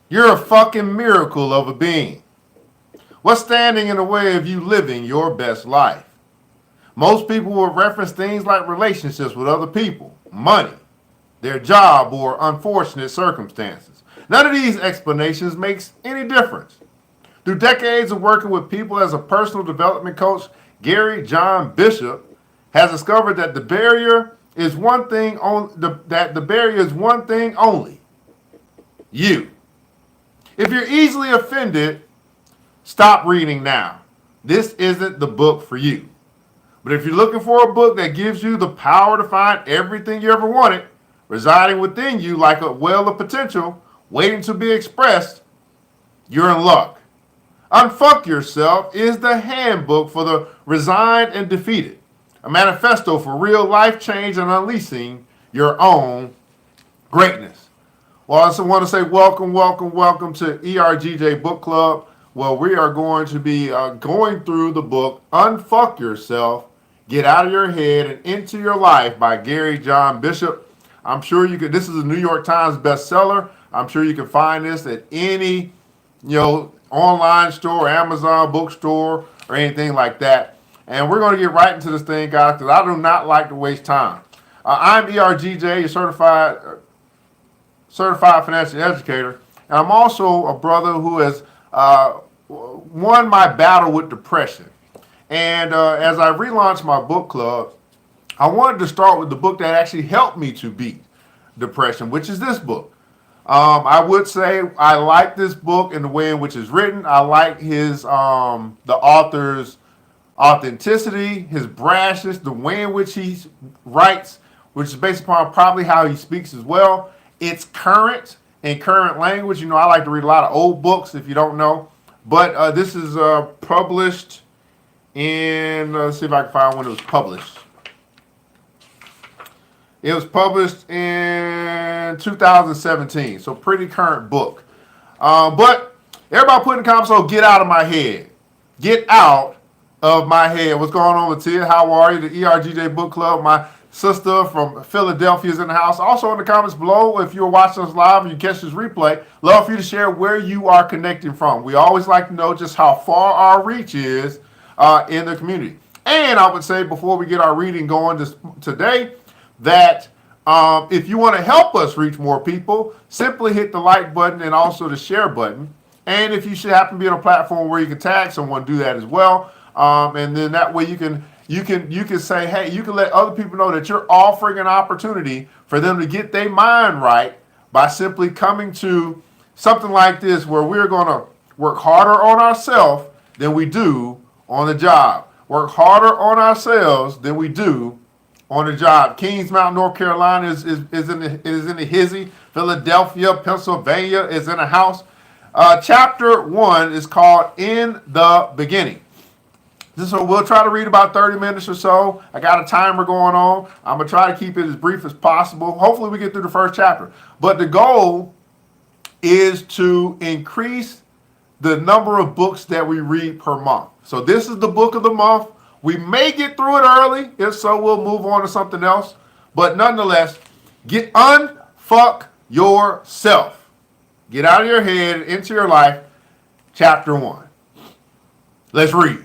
You're a fucking miracle of a being. What's standing in the way of you living your best life? Most people will reference things like relationships with other people, money, their job, or unfortunate circumstances. None of these explanations makes any difference. Through decades of working with people as a personal development coach, Gary John Bishop has discovered that the barrier is one thing that the barrier is one thing only: you. If you're easily offended, stop reading now. This isn't the book for you. But if you're looking for a book that gives you the power to find everything you ever wanted, residing within you like a well of potential, waiting to be expressed, you're in luck. Unfuck Yourself is the handbook for the resigned and defeated, a manifesto for real life change and unleashing your own greatness. Well, I also want to say welcome to ERGJ Book Club. Well, we are going to be going through the book Unfuck Yourself, Get Out of Your Head and Into Your Life by Gary John Bishop. I'm sure you could, this is a New York Times bestseller. I'm sure you can find this at any, online store, Amazon bookstore, or anything like that. And we're going to get right into this thing, guys, because I do not like to waste time. I'm ERGJ, a certified financial educator, and I'm also a brother who has won my battle with depression. And as I relaunched my book club, I wanted to start with the book that actually helped me to beat depression, which is this book. I would say I like this book in the way in which it's written. I like the author's authenticity, his brashness, the way in which he writes, which is based upon probably how he speaks as well. It's current in current language. I like to read a lot of old books, if you don't know. But this is published in, let's see if I can find when it was published. It was published in 2017, so pretty current book. But everybody put in the comments, get out of my head. Get out of my head. What's going on with Tia? How are you? The ERGJ Book Club. My sister from Philadelphia is in the house. Also in the comments below, if you're watching us live and you catch this replay, love for you to share where you are connecting from. We always like to know just how far our reach is in the community. And I would say before we get our reading going today, that if you want to help us reach more people, simply hit the like button and also the share button. And if you should happen to be on a platform where you can tag someone, do that as well. And then that way you can say, hey, you can let other people know that you're offering an opportunity for them to get their mind right by simply coming to something like this, where we're going to work harder on ourselves than we do on the job. Work harder on ourselves than we do on the job. Kings Mountain, North Carolina is in the hizzy. Philadelphia, Pennsylvania is in the house. Chapter 1 is called In the Beginning. So we'll try to read about 30 minutes or so. I got a timer going on. I'm going to try to keep it as brief as possible. Hopefully we get through the first chapter. But the goal is to increase the number of books that we read per month. So this is the book of the month. We may get through it early. If so, we'll move on to something else. But nonetheless, unfuck yourself. Get out of your head, into your life. Chapter 1. Let's read.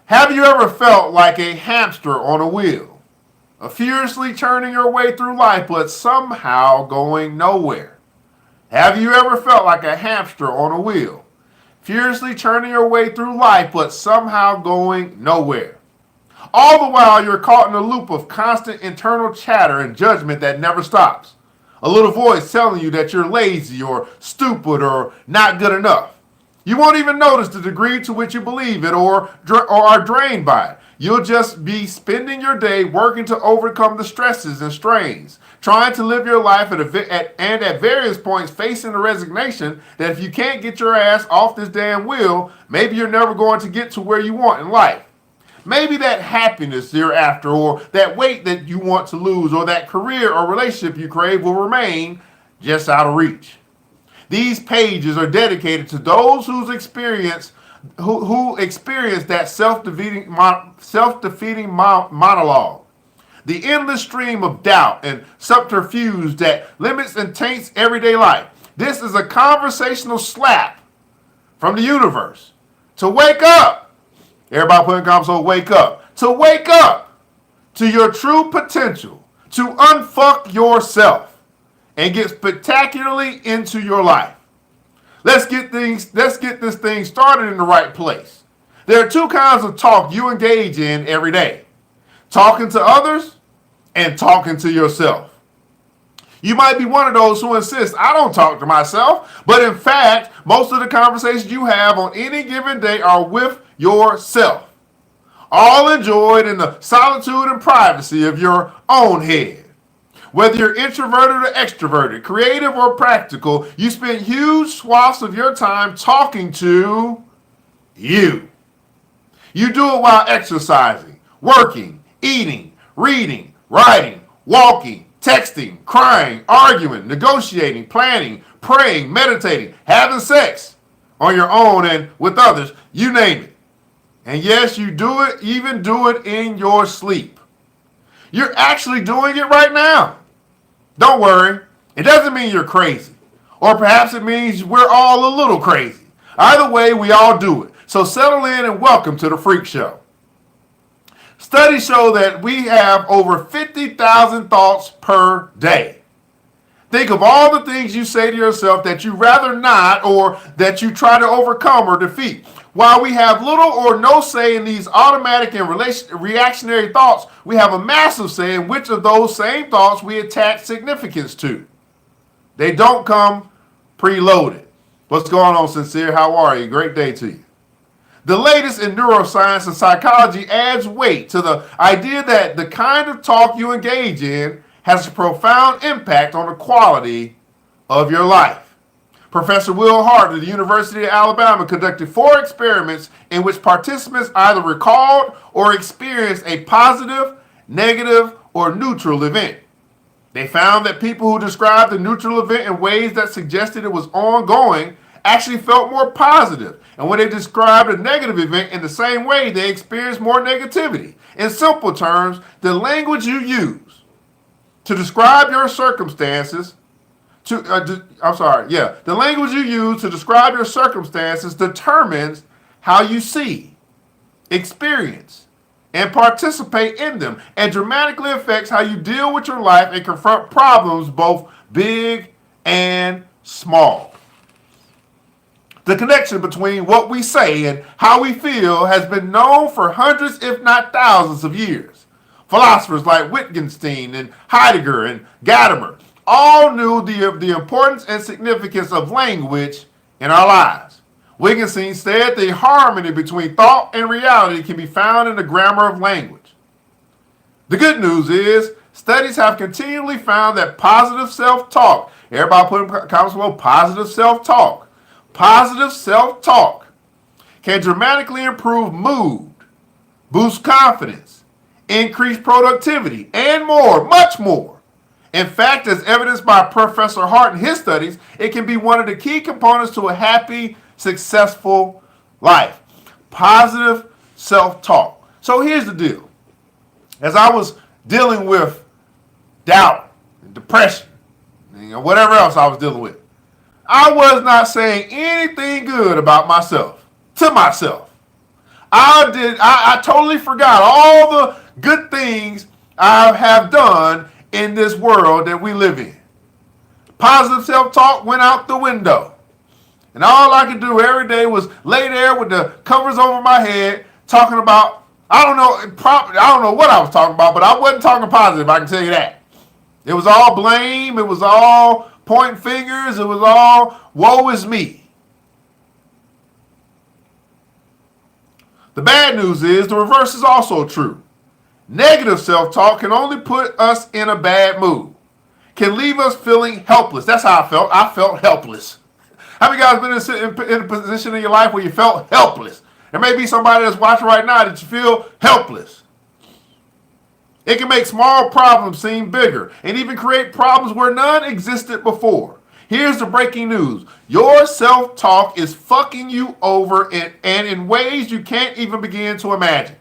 Have you ever felt like a hamster on a wheel, furiously churning your way through life, but somehow going nowhere? Have you ever felt like a hamster on a wheel, furiously churning your way through life, but somehow going nowhere? All the while, you're caught in a loop of constant internal chatter and judgment that never stops. A little voice telling you that you're lazy or stupid or not good enough. You won't even notice the degree to which you believe it or are drained by it. You'll just be spending your day working to overcome the stresses and strains, trying to live your life at various points facing the resignation that if you can't get your ass off this damn wheel, maybe you're never going to get to where you want in life. Maybe that happiness you're after, or that weight that you want to lose, or that career or relationship you crave will remain just out of reach. These pages are dedicated to those who experience that self-defeating monologue, the endless stream of doubt and subterfuge that limits and taints everyday life. This is a conversational slap from the universe to wake up. Everybody put in comments, so wake up. To wake up to your true potential, to unfuck yourself and get spectacularly into your life. Let's get this thing started in the right place. There are two kinds of talk you engage in every day. Talking to others and talking to yourself. You might be one of those who insists, I don't talk to myself, but in fact, most of the conversations you have on any given day are with yourself, all enjoyed in the solitude and privacy of your own head. Whether you're introverted or extroverted, creative or practical, you spend huge swaths of your time talking to you. You do it while exercising, working, eating, reading, writing, walking, texting, crying, arguing, negotiating, planning, praying, meditating, having sex on your own and with others, you name it. And yes, you do it, even do it in your sleep. You're actually doing it right now. Don't worry, it doesn't mean you're crazy. Or perhaps it means we're all a little crazy. Either way, we all do it. So settle in and welcome to the Freak Show. Studies show that we have over 50,000 thoughts per day. Think of all the things you say to yourself that you rather not or that you try to overcome or defeat. While we have little or no say in these automatic and reactionary thoughts, we have a massive say in which of those same thoughts we attach significance to. They don't come preloaded. What's going on, Sincere? How are you? Great day to you. The latest in neuroscience and psychology adds weight to the idea that the kind of talk you engage in has a profound impact on the quality of your life. Professor Will Hart of the University of Alabama conducted 4 experiments in which participants either recalled or experienced a positive, negative, or neutral event. They found that people who described the neutral event in ways that suggested it was ongoing actually felt more positive. And when they described a negative event in the same way, they experienced more negativity. In simple terms, the language you use to describe your circumstances the language you use to describe your circumstances determines how you see, experience, and participate in them, and dramatically affects how you deal with your life and confront problems both big and small. The connection between what we say and how we feel has been known for hundreds, if not thousands, of years. Philosophers like Wittgenstein and Heidegger and Gadamer all knew the importance and significance of language in our lives. Wittgenstein said the harmony between thought and reality can be found in the grammar of language. The good news is, studies have continually found that positive self-talk, everybody put in comments below, positive self-talk can dramatically improve mood, boost confidence, increase productivity, and more, much more. In fact, as evidenced by Professor Hart in his studies, it can be one of the key components to a happy, successful life. Positive self-talk. So here's the deal. As I was dealing with doubt, depression, whatever else I was dealing with, I was not saying anything good about myself, to myself. I totally forgot all the good things I have done in this world that we live in. Positive self-talk went out the window. And all I could do every day was lay there with the covers over my head talking about, I don't know what I was talking about, but I wasn't talking positive, I can tell you that. It was all blame, it was all pointing fingers, it was all woe is me. The bad news is the reverse is also true. Negative self-talk can only put us in a bad mood, can leave us feeling helpless. That's how I felt. I felt helpless. How many guys been in a position in your life where you felt helpless? There may be somebody that's watching right now that you feel helpless. It can make small problems seem bigger and even create problems where none existed before. Here's the breaking news. Your self-talk is fucking you over and in ways you can't even begin to imagine.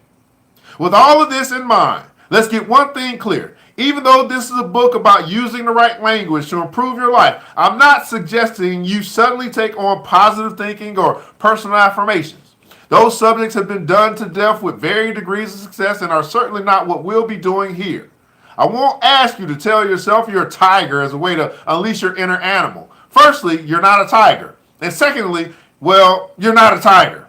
With all of this in mind, let's get one thing clear. Even though this is a book about using the right language to improve your life, I'm not suggesting you suddenly take on positive thinking or personal affirmations. Those subjects have been done to death with varying degrees of success and are certainly not what we'll be doing here. I won't ask you to tell yourself you're a tiger as a way to unleash your inner animal. Firstly, you're not a tiger. And secondly, well, you're not a tiger.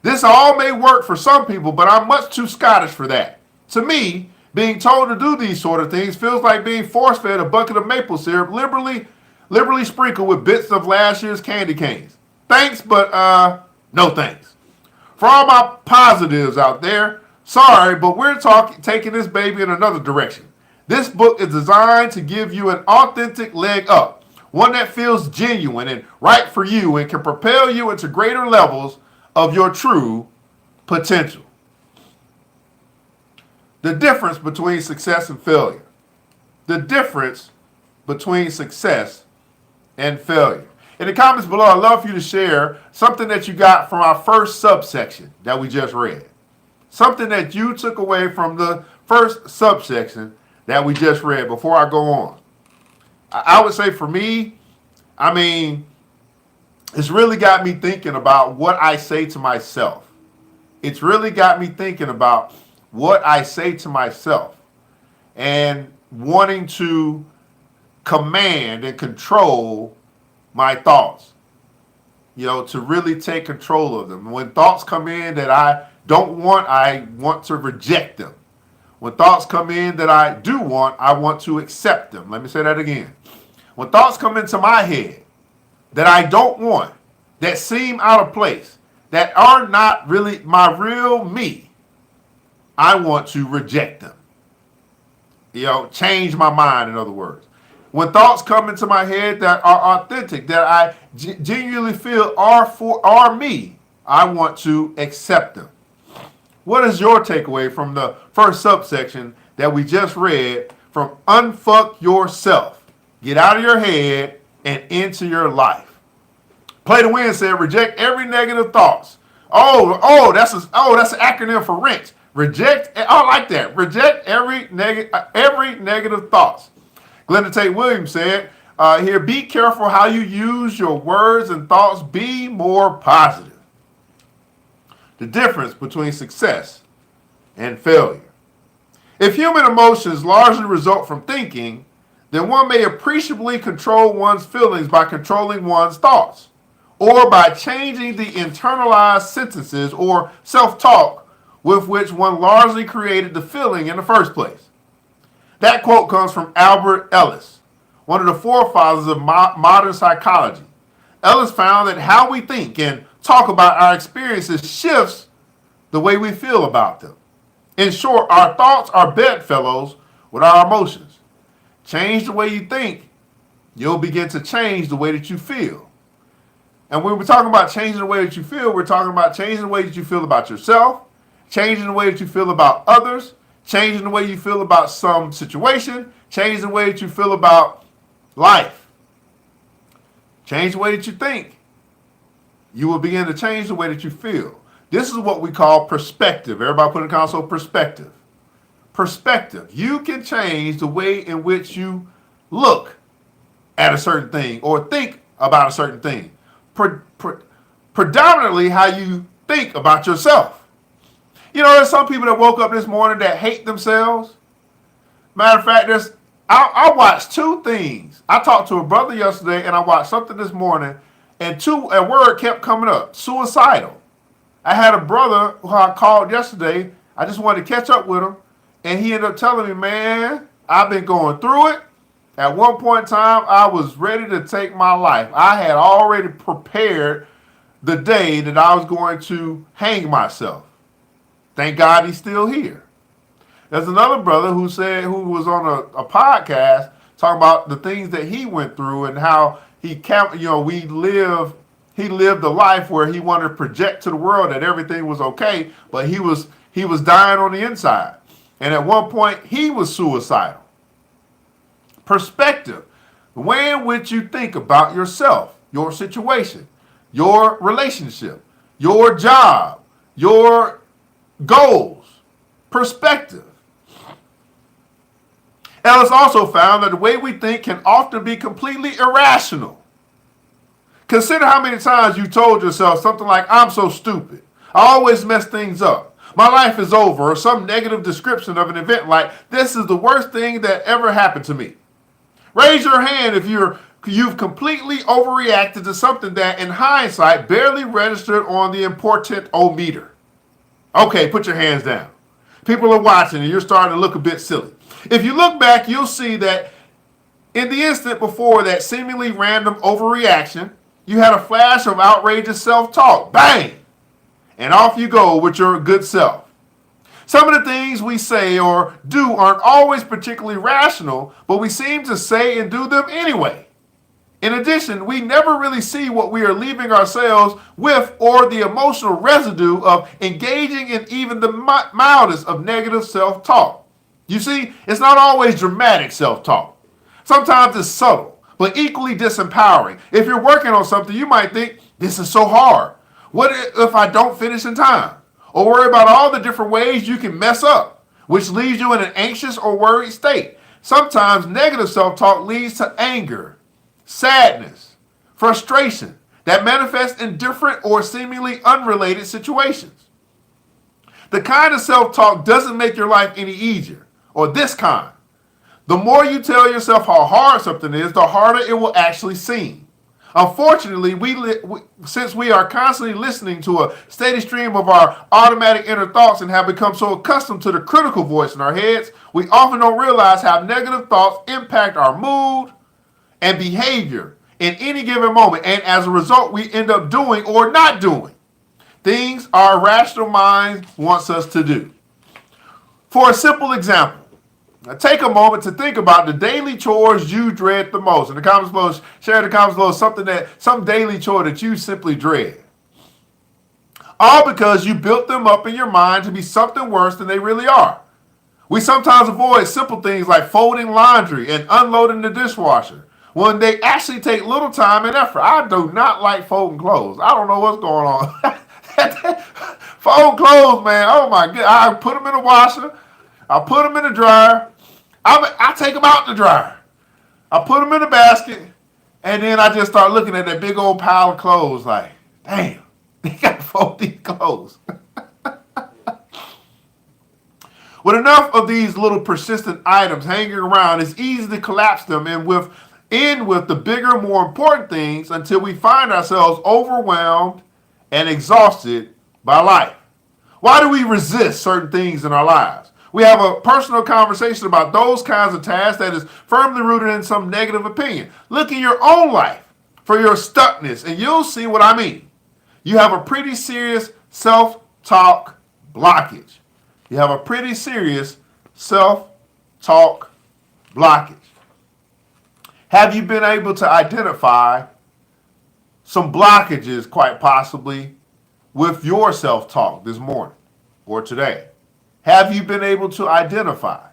This all may work for some people, but I'm much too Scottish for that. To me, being told to do these sort of things feels like being force-fed a bucket of maple syrup liberally sprinkled with bits of last year's candy canes. Thanks, but no thanks. For all my positives out there, sorry, but we're taking this baby in another direction. This book is designed to give you an authentic leg up, one that feels genuine and right for you and can propel you into greater levels of your true potential. The difference between success and failure. The difference between success and failure. In the comments below, I'd love for you to share something that you got from our first subsection that we just read. Something that you took away from the first subsection that we just read before I go on. I would say for me, it's really got me thinking about what I say to myself. It's really got me thinking about what I say to myself and wanting to command and control my thoughts, to really take control of them. When thoughts come in that I don't want, I want to reject them. When thoughts come in that I do want, I want to accept them. Let me say that again. When thoughts come into my head that I don't want, that seem out of place, that are not really my real me, I want to reject them. Change my mind, in other words. When thoughts come into my head that are authentic, that I genuinely feel are me, I want to accept them. What is your takeaway from the first subsection that we just read from Unfuck Yourself? Get out of your head and into your life. Play to Win said, reject every negative thoughts. That's an acronym for wrench. Reject, I like that. Reject every negative thoughts. Glenda Tate Williams said, here, be careful how you use your words and thoughts. Be more positive. The difference between success and failure. If human emotions largely result from thinking, then one may appreciably control one's feelings by controlling one's thoughts, or by changing the internalized sentences or self-talk with which one largely created the feeling in the first place. That quote comes from Albert Ellis, one of the forefathers of modern psychology. Ellis found that how we think and talk about our experiences shifts the way we feel about them. In short, our thoughts are bedfellows with our emotions. Change the way you think, you'll begin to change the way that you feel. And when we're talking about changing the way that you feel, we're talking about changing the way that you feel about yourself, changing the way that you feel about others, changing the way you feel about some situation, changing the way that you feel about life. Change the way that you think. You will begin to change the way that you feel. This is what we call perspective. Everybody put in the console, perspective. Perspective. You can change the way in which you look at a certain thing or think about a certain thing. Predominantly how you think about yourself. There's some people that woke up this morning that hate themselves. Matter of fact, I watched two things. I talked to a brother yesterday and I watched something this morning, and a word kept coming up, suicidal. I had a brother who I called yesterday. I just wanted to catch up with him, and he ended up telling me, man, I've been going through it. At one point in time, I was ready to take my life. I had already prepared the day that I was going to hang myself. Thank God he's still here. There's another brother who was on a podcast talking about the things that he went through and how he lived a life where he wanted to project to the world that everything was okay, but he was dying on the inside. And at one point he was suicidal. Perspective, the way in which you think about yourself, your situation, your relationship, your job, your goals. Perspective. Ellis also found that the way we think can often be completely irrational. Consider how many times you told yourself something like, I'm so stupid. I always mess things up. My life is over, or some negative description of an event like, this is the worst thing that ever happened to me. Raise your hand if you've completely overreacted to something that, in hindsight, barely registered on the important-o-meter. Okay, put your hands down. People are watching and you're starting to look a bit silly. If you look back, you'll see that in the instant before that seemingly random overreaction, you had a flash of outrageous self-talk. Bang! And off you go with your good self. Some of the things we say or do aren't always particularly rational, but we seem to say and do them anyway. In addition, we never really see what we are leaving ourselves with or the emotional residue of engaging in even the mildest of negative self-talk. You see, it's not always dramatic self-talk. Sometimes it's subtle, but equally disempowering. If you're working on something, you might think, this is so hard. What if I don't finish in time? Or worry about all the different ways you can mess up, which leaves you in an anxious or worried state. Sometimes negative self-talk leads to anger, sadness, frustration that manifests in different or seemingly unrelated situations. The kind of self-talk doesn't make your life any easier, or this kind. The more you tell yourself how hard something is, the harder it will actually seem. Unfortunately, since we are constantly listening to a steady stream of our automatic inner thoughts and have become so accustomed to the critical voice in our heads, we often don't realize how negative thoughts impact our mood and behavior in any given moment, and as a result, we end up doing or not doing things our rational mind wants us to do. For a simple example, now take a moment to think about the daily chores you dread the most. In the comments below, share in the comments below some daily chore that you simply dread. All because you built them up in your mind to be something worse than they really are. We sometimes avoid simple things like folding laundry and unloading the dishwasher when they actually take little time and effort. I do not like folding clothes. I don't know what's going on. Fold clothes, man. Oh my God. I put them in the washer. I put them in the dryer. I take them out the dryer. I put them in the basket. And then I just start looking at that big old pile of clothes like, damn, they got to fold these clothes. With enough of these little persistent items hanging around, it's easy to collapse them and end with the bigger, more important things until we find ourselves overwhelmed and exhausted by life. Why do we resist certain things in our lives? We have a personal conversation about those kinds of tasks that is firmly rooted in some negative opinion. Look in your own life for your stuckness, and you'll see what I mean. You have a pretty serious self-talk blockage. You have a pretty serious self-talk blockage. Have you been able to identify some blockages, quite possibly, with your self-talk this morning or today? Have you been able to identify,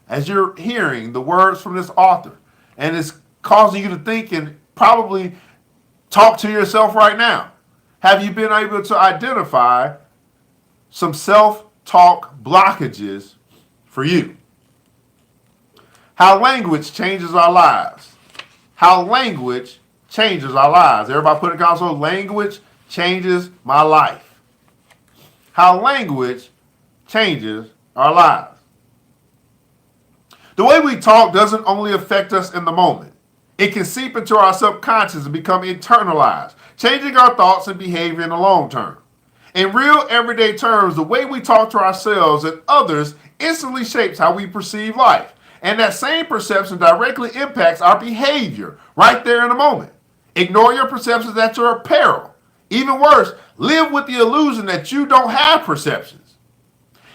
as you're hearing the words from this author, and it's causing you to think and probably talk to yourself right now? Have you been able to identify some self-talk blockages for you? How language changes our lives. How language changes our lives. Everybody put in console, language changes my life. How language changes our lives. The way we talk doesn't only affect us in the moment. It can seep into our subconscious and become internalized, changing our thoughts and behavior in the long term. In real everyday terms, the way we talk to ourselves and others instantly shapes how we perceive life. And that same perception directly impacts our behavior right there in the moment. Ignore your perceptions at your peril. Even worse, live with the illusion that you don't have perceptions.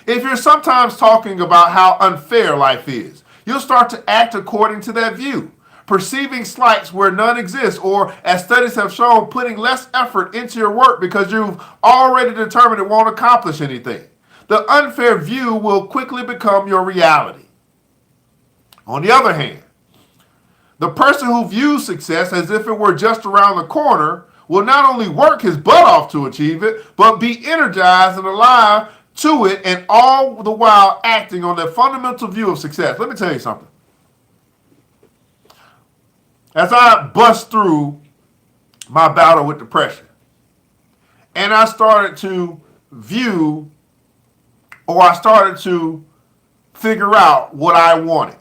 If you're sometimes talking about how unfair life is, you'll start to act according to that view, perceiving slights where none exist, or, as studies have shown, putting less effort into your work because you've already determined it won't accomplish anything. The unfair view will quickly become your reality. On the other hand, the person who views success as if it were just around the corner will not only work his butt off to achieve it, but be energized and alive to it, and all the while acting on that fundamental view of success. Let me tell you something. as I bust through my battle with depression, and I started to view, or I started to figure out what I wanted,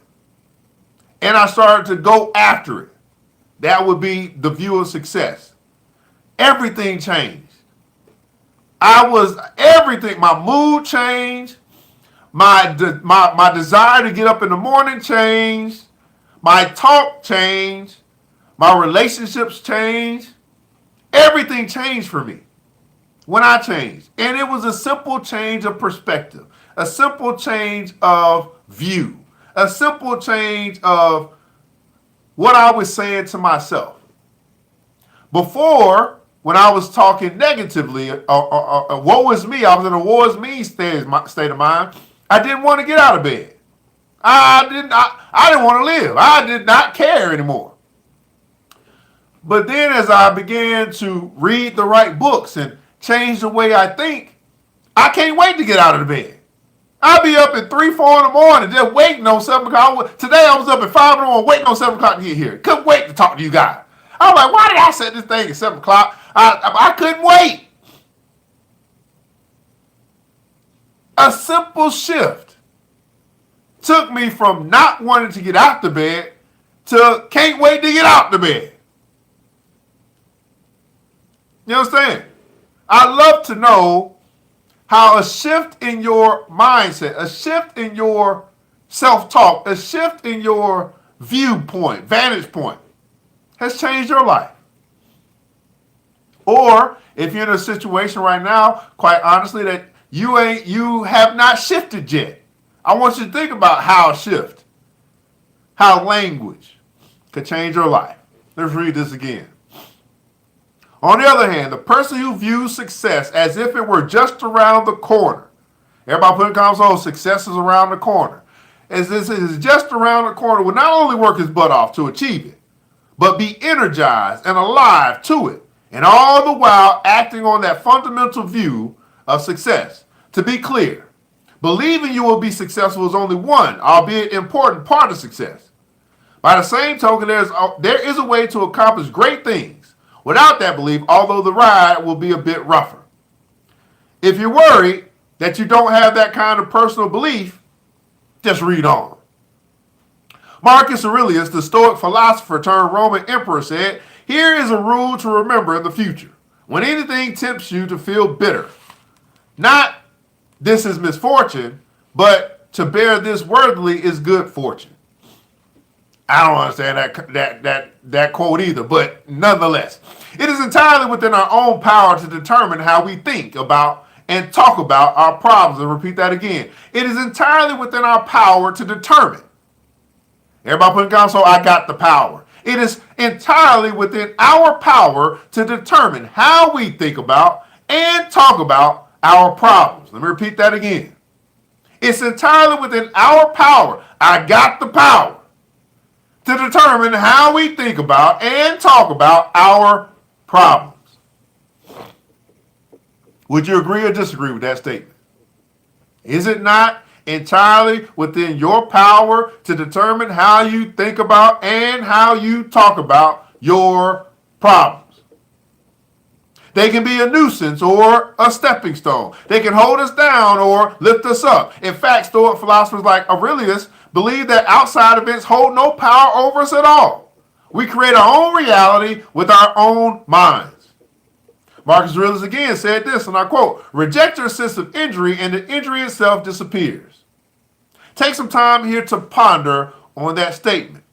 and I started to go after it. That would be the view of success. Everything changed. Everything. My mood changed. My desire to get up in the morning changed. My talk changed. My relationships changed. Everything changed for me when I changed. And it was a simple change of perspective, a simple change of view, a simple change of what I was saying to myself. Before, when I was talking negatively, woe is me, I was in a woe is me state of mind. I didn't want to get out of bed. I didn't want to live. I did not care anymore. But then as I began to read the right books and change the way I think, I can't wait to get out of the bed. I'll be up at 3, 4 in the morning just waiting on 7 o'clock. Today I was up at 5 in the morning waiting on 7 o'clock to get here. Couldn't wait to talk to you guys. I was like, why did I set this thing at 7 o'clock? I couldn't wait. A simple shift took me from not wanting to get out the bed to can't wait to get out the bed. You understand? I'd love to know how a shift in your mindset, a shift in your self-talk, a shift in your viewpoint, vantage point, has changed your life. Or if you're in a situation right now, quite honestly, that you have not shifted yet, I want you to think about how a shift, how language could change your life. Let's read this again. On the other hand, the person who views success as if it were just around the corner, everybody put in comments, oh, success is around the corner. As this is just around the corner, will not only work his butt off to achieve it, but be energized and alive to it, and all the while acting on that fundamental view of success. To be clear, believing you will be successful is only one, albeit important, part of success. By the same token, there is a way to accomplish great things without that belief, although the ride will be a bit rougher. If you're worried that you don't have that kind of personal belief, just read on. Marcus Aurelius, the Stoic philosopher turned Roman emperor, said, "Here is a rule to remember in the future. When anything tempts you to feel bitter, not this is misfortune, but to bear this worthily is good fortune." I don't understand that quote either, but nonetheless, it is entirely within our own power to determine how we think about and talk about our problems. And repeat that again. It is entirely within our power to determine. Everybody put in comments, so I got the power. It is entirely within our power to determine how we think about and talk about our problems. Let me repeat that again. It's entirely within our power. I got the power to determine how we think about and talk about our problems. Would you agree or disagree with that statement? Is it not entirely within your power to determine how you think about and how you talk about your problems? They can be a nuisance or a stepping stone. They can hold us down or lift us up. In fact, Stoic philosophers like Aurelius believe that outside events hold no power over us at all. We create our own reality with our own minds. Marcus Aurelius again said this, and I quote, "Reject your sense of injury and the injury itself disappears." Take some time here to ponder on that statement.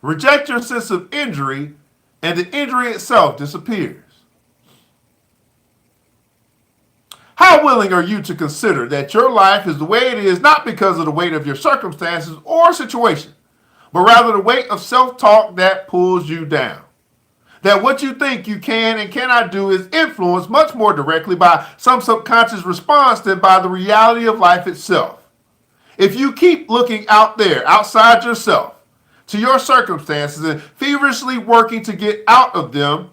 Reject your sense of injury and the injury itself disappears. How willing are you to consider that your life is the way it is not because of the weight of your circumstances or situation, but rather the weight of self-talk that pulls you down? That what you think you can and cannot do is influenced much more directly by some subconscious response than by the reality of life itself. If you keep looking out there, outside yourself, to your circumstances and feverishly working to get out of them,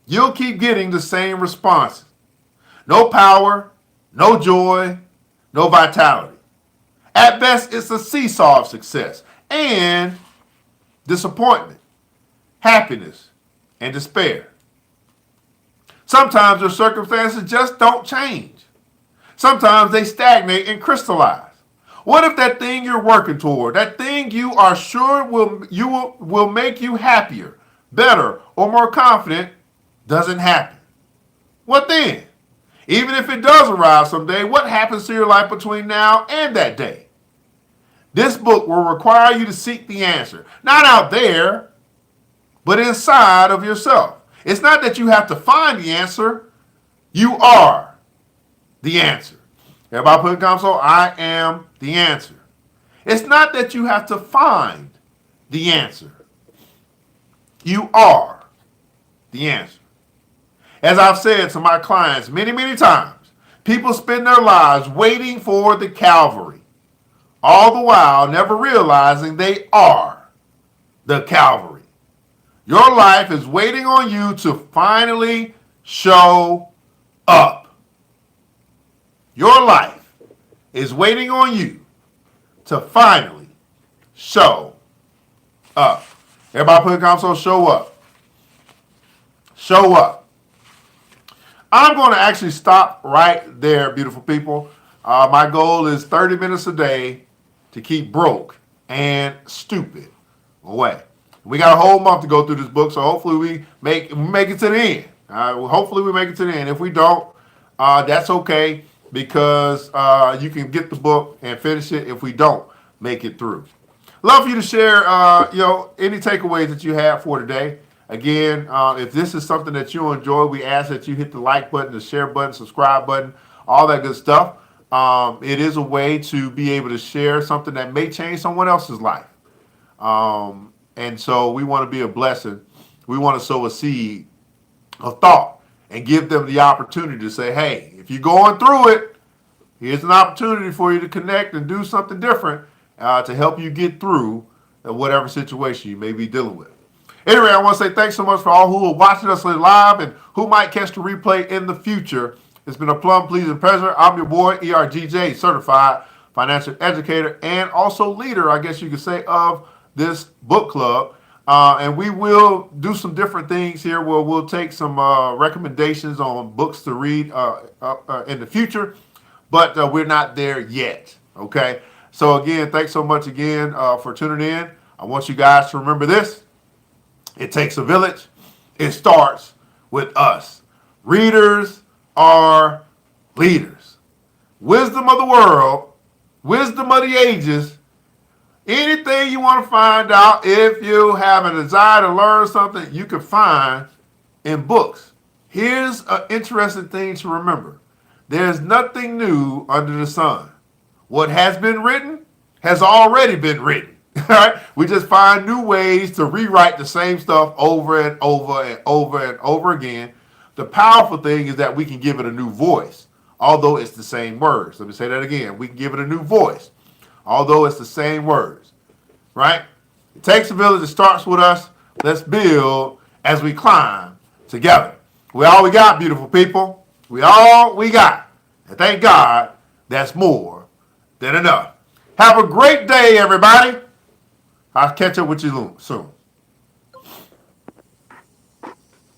you'll keep getting the same responses. No power, no joy, no vitality. At best, it's a seesaw of success and disappointment. happiness, and despair. Sometimes your circumstances just don't change. Sometimes they stagnate and crystallize. What if that thing you're working toward, that thing you are sure will make you happier, better, or more confident, doesn't happen? What then? Even if it does arrive someday, what happens to your life between now and that day? This book will require you to seek the answer, not out there, but inside of yourself. It's not that you have to find the answer, you are the answer. Everybody put in console, I am the answer. It's not that you have to find the answer. You are the answer. As I've said to my clients many, many times, people spend their lives waiting for the Calvary, all the while never realizing they are the Calvary. Your life is waiting on you to finally show up. Your life is waiting on you to finally show up. Everybody put in console, show up. Show up. I'm going to actually stop right there, beautiful people. My goal is 30 minutes a day to keep broke and stupid away. We got a whole month to go through this book, so hopefully we make it to the end. Hopefully we make it to the end. If we don't, that's okay, because you can get the book and finish it if we don't make it through. Love for you to share any takeaways that you have for today. Again, if this is something that you enjoy, we ask that you hit the like button, the share button, subscribe button, all that good stuff. It is a way to be able to share something that may change someone else's life. And so we want to be a blessing. We want to sow a seed of thought and give them the opportunity to say, hey, if you're going through it, here's an opportunity for you to connect and do something different to help you get through whatever situation you may be dealing with. Anyway, I want to say thanks so much for all who are watching us live and who might catch the replay in the future. It's been a plum pleasing pleasure. I'm your boy, ERGJ, certified financial educator and also leader, I guess you could say, of this book club. And we will do some different things here where we'll take some recommendations on books to read in the future, but we're not there yet, okay? So again, thanks so much again for tuning in. I want you guys to remember this. It takes a village. It starts with us. Readers are leaders. Wisdom of the world, wisdom of the ages. Anything you want to find out, if you have a desire to learn something, you can find in books. Here's an interesting thing to remember. There's nothing new under the sun. What has been written has already been written. Right? We just find new ways to rewrite the same stuff over and over and over and over again. The powerful thing is that we can give it a new voice, although it's the same words. Let me say that again. We can give it a new voice, although it's the same words. Right? It takes a village. It starts with us. Let's build as we climb together. We all we got, beautiful people. We all we got. And thank God that's more than enough. Have a great day, everybody. I'll catch up with you soon.